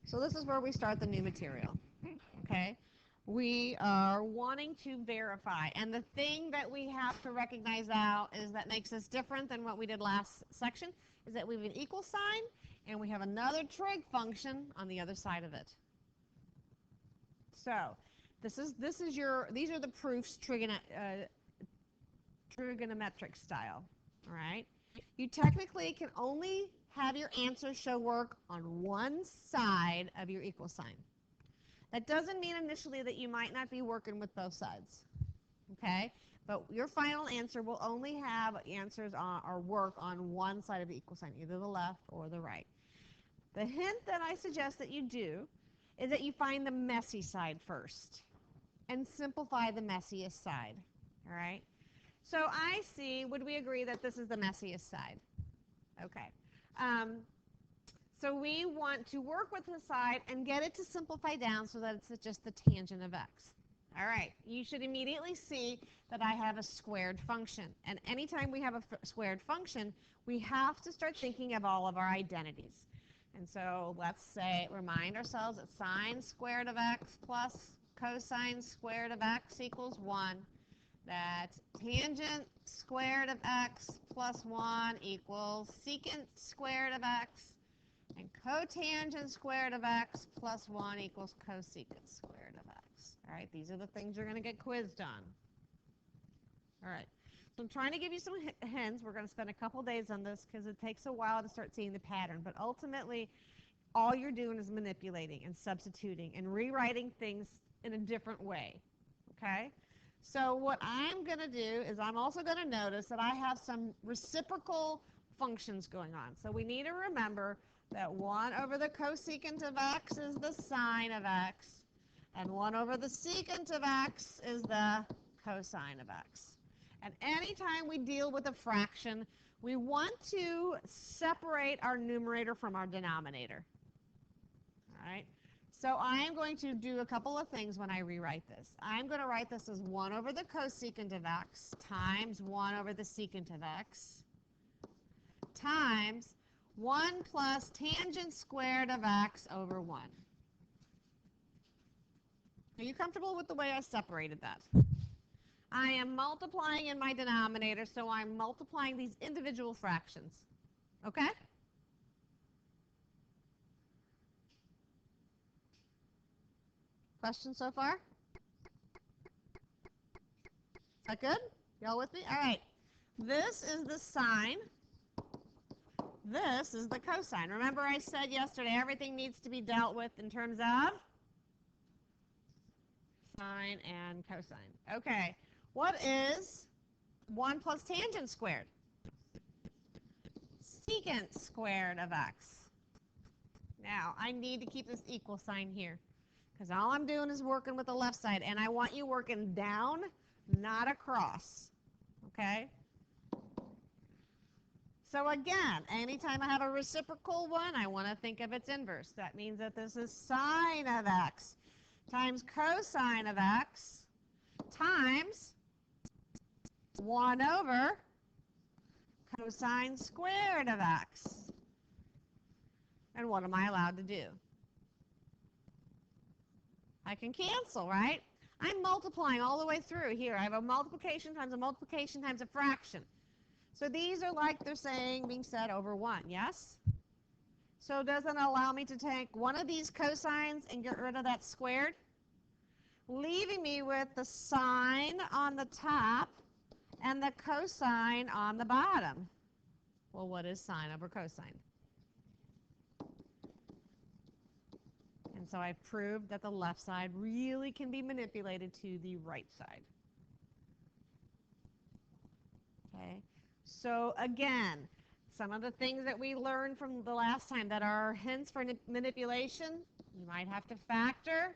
So this is where we start the new material, okay? We are wanting to verify, and the thing that we have to recognize out is that makes us different than what we did last section is that we have an equal sign and we have another trig function on the other side of it. So these are the proofs trigonometric style, all right? You technically can only have your answer show work on one side of your equal sign. That doesn't mean initially that you might not be working with both sides, okay? But your final answer will only have answers on, or work on one side of the equal sign, either the left or the right. The hint that I suggest that you do is that you find the messy side first and simplify the messiest side, all right? So I see, would we agree that this is the messiest side? Okay. So we want to work with the side and get it to simplify down so that it's just the tangent of x. All right, you should immediately see that I have a squared function. And anytime we have a squared function, we have to start thinking of all of our identities. And so let's say, remind ourselves that sine squared of x plus cosine squared of x equals 1. That tangent squared of x plus 1 equals secant squared of x. And cotangent squared of x plus 1 equals cosecant squared of x. All right, these are the things you're going to get quizzed on. All right, so I'm trying to give you some hints. We're going to spend a couple days on this because it takes a while to start seeing the pattern. But ultimately, all you're doing is manipulating and substituting and rewriting things in a different way. Okay? So what I'm going to do is I'm also going to notice that I have some reciprocal functions going on. So we need to remember that 1 over the cosecant of x is the sine of x, and 1 over the secant of x is the cosine of x. And anytime we deal with a fraction, we want to separate our numerator from our denominator. All right? So I am going to do a couple of things when I rewrite this. I'm going to write this as 1 over the cosecant of x times 1 over the secant of x times 1 plus tangent squared of x over 1. Are you comfortable with the way I separated that? I am multiplying in my denominator, so I'm multiplying these individual fractions. Okay? Questions so far? Is that good? Y'all with me? All right. This is the sine. This is the cosine. Remember I said yesterday everything needs to be dealt with in terms of sine and cosine. Okay. What is 1 plus tangent squared? Secant squared of x. Now, I need to keep this equal sign here because all I'm doing is working with the left side, and I want you working down, not across. Okay? So again, anytime I have a reciprocal one, I want to think of its inverse. That means that this is sine of x times cosine of x times 1 over cosine squared of x. And what am I allowed to do? I can cancel, right? I'm multiplying all the way through here. I have a multiplication times a fraction. So these are like they're saying, being said over 1, yes? So does it allow me to take one of these cosines and get rid of that squared? Leaving me with the sine on the top and the cosine on the bottom. Well, what is sine over cosine? And so I've proved that the left side really can be manipulated to the right side. Okay? So again, some of the things that we learned from the last time that are hints for manipulation, you might have to factor.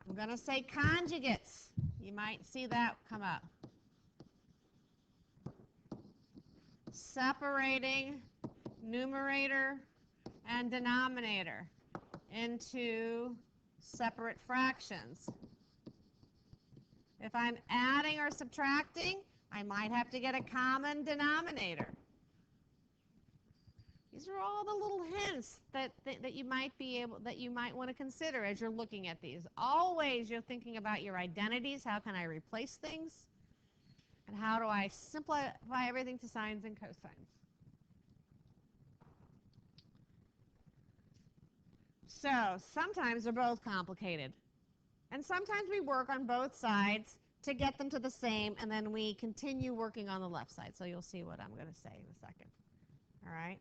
I'm going to say conjugates. You might see that come up. Separating numerator and denominator into separate fractions. If I'm adding or subtracting, I might have to get a common denominator. These are all the little hints that you might want to consider as you're looking at these. Always you're thinking about your identities. How can I replace things? And how do I simplify everything to sines and cosines? So sometimes they're both complicated. And sometimes we work on both sides to get them to the same, and then we continue working on the left side. So you'll see what I'm going to say in a second. All right?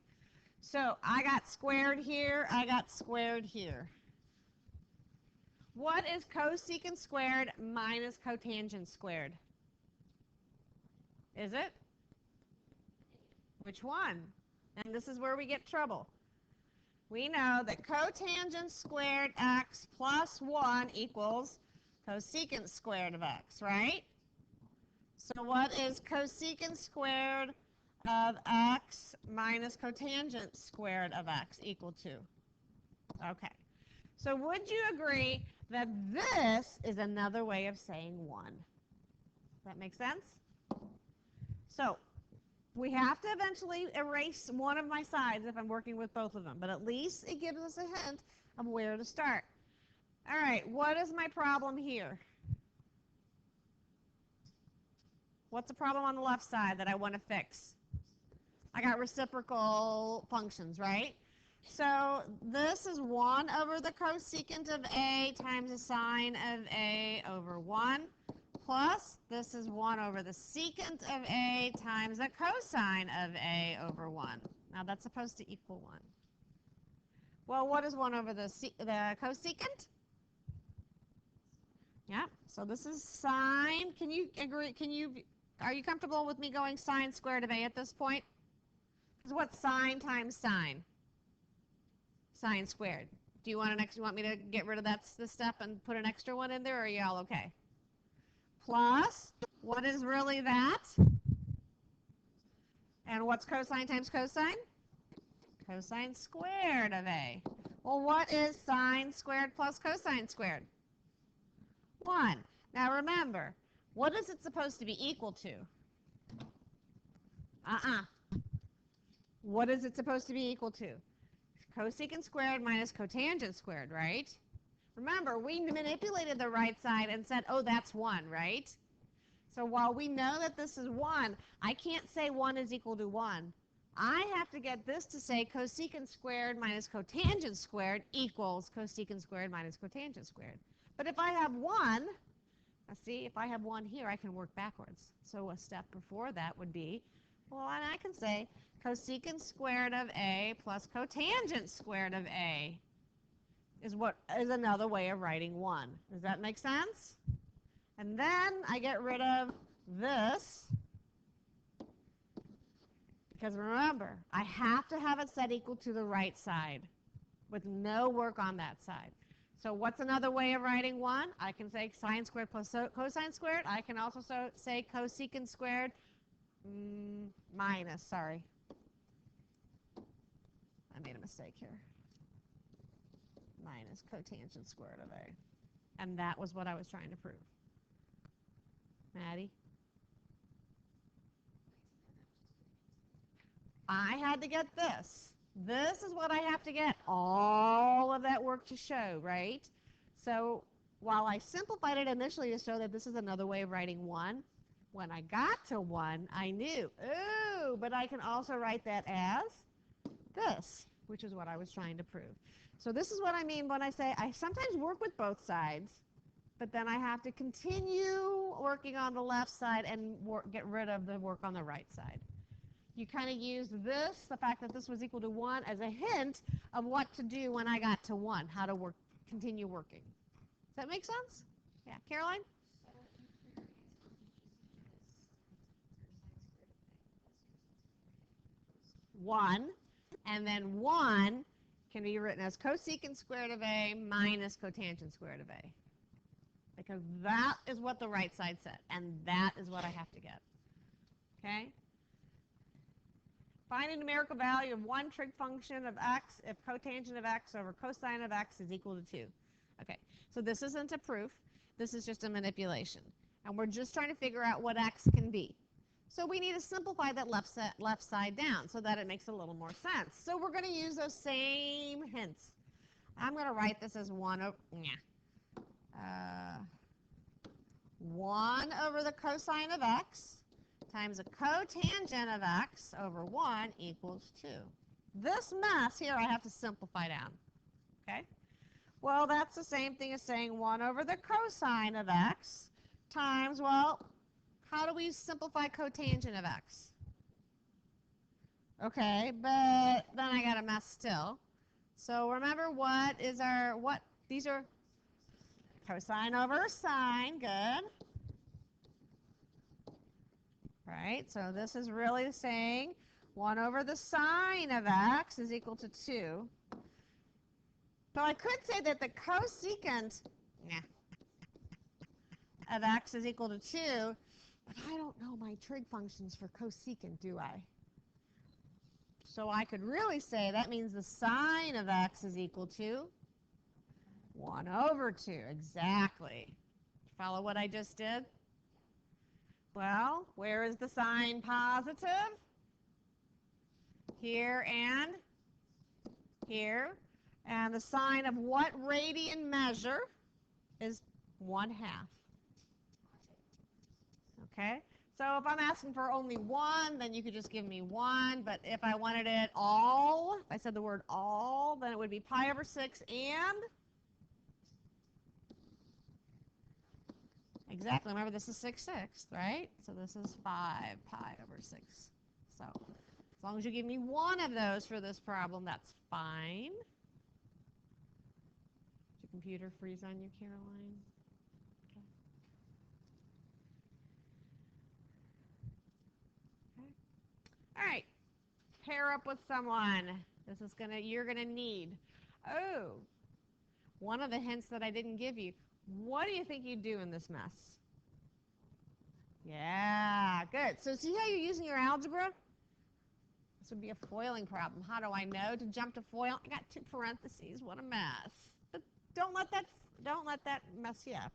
So I got squared here. I got squared here. What is cosecant squared minus cotangent squared? Is it? Which one? And this is where we get trouble. We know that cotangent squared x plus 1 equals cosecant squared of x, right? So what is cosecant squared of x minus cotangent squared of x equal to? Okay. So would you agree that this is another way of saying 1? Does that make sense? So we have to eventually erase one of my sides if I'm working with both of them, but at least it gives us a hint of where to start. All right, what is my problem here? What's the problem on the left side that I want to fix? I got reciprocal functions, right? So this is 1 over the cosecant of a times the sine of a over 1, plus this is 1 over the secant of a times the cosine of a over 1. Now that's supposed to equal 1. Well, what is 1 over the cosecant? Yeah, so this is sine. Can you agree? Are you comfortable with me going sine squared of a at this point? Because what's sine times sine? Sine squared. Do you want you want me to get rid of this step and put an extra one in there, or are you all okay? Plus, what is really that? And what's cosine times cosine? Cosine squared of a. Well, what is sine squared plus cosine squared? 1. Now remember, what is it supposed to be equal to? What is it supposed to be equal to? Cosecant squared minus cotangent squared, right? Remember, we manipulated the right side and said, oh, that's 1, right? So while we know that this is 1, I can't say 1 is equal to 1. I have to get this to say cosecant squared minus cotangent squared equals cosecant squared minus cotangent squared. But if I have 1, see, if I have 1 here, I can work backwards. So a step before that would be, well, and I can say cosecant squared of a plus cotangent squared of a is another way of writing 1. Does that make sense? And then I get rid of this, because remember, I have to have it set equal to the right side with no work on that side. So what's another way of writing 1? I can say sine squared plus cosine squared. I can also say cosecant squared minus, sorry. I made a mistake here. Minus cotangent squared of a. And that was what I was trying to prove. Maddie? I had to get this. This is what I have to get all of that work to show, right? So while I simplified it initially to show that this is another way of writing 1, when I got to 1, I knew, ooh, but I can also write that as this, which is what I was trying to prove. So this is what I mean when I say I sometimes work with both sides, but then I have to continue working on the left side and get rid of the work on the right side. You kind of use this, the fact that this was equal to 1, as a hint of what to do when I got to 1, how to continue working. Does that make sense? Yeah, Caroline? 1, and then 1 can be written as cosecant squared of a minus cotangent squared of a. Because that is what the right side said, and that is what I have to get. Okay? Find a numerical value of one trig function of x if cotangent of x over cosine of x is equal to 2. Okay, so this isn't a proof. This is just a manipulation. And we're just trying to figure out what x can be. So we need to simplify that left side down so that it makes a little more sense. So we're going to use those same hints. I'm going to write this as 1 over the cosine of x times a cotangent of x over 1 equals 2. This mess here I have to simplify down. Okay? Well, that's the same thing as saying 1 over the cosine of x times, well, how do we simplify cotangent of x? Okay, but then I got a mess still. So remember these are cosine over sine, good. Right, so this is really saying 1 over the sine of x is equal to 2. So I could say that the cosecant of x is equal to 2, but I don't know my trig functions for cosecant, do I? So I could really say that means the sine of x is equal to 1 over 2. Exactly. Follow what I just did? Well, where is the sign positive? Here and here. And the sign of what radian measure is 1/2. Okay? So if I'm asking for only 1, then you could just give me 1. But if I wanted it all, if I said the word all, then it would be pi over 6 and... Exactly. Remember, this is 6/6, right? So this is 5 pi over 6. So as long as you give me one of those for this problem, that's fine. Did your computer freeze on you, Caroline? Okay. All right. Pair up with someone. You're gonna need. Oh, one of the hints that I didn't give you. What do you think you'd do in this mess? Yeah, good. So see how you're using your algebra? This would be a foiling problem. How do I know to jump to FOIL? I got 2 parentheses. What a mess. But don't let that mess you up.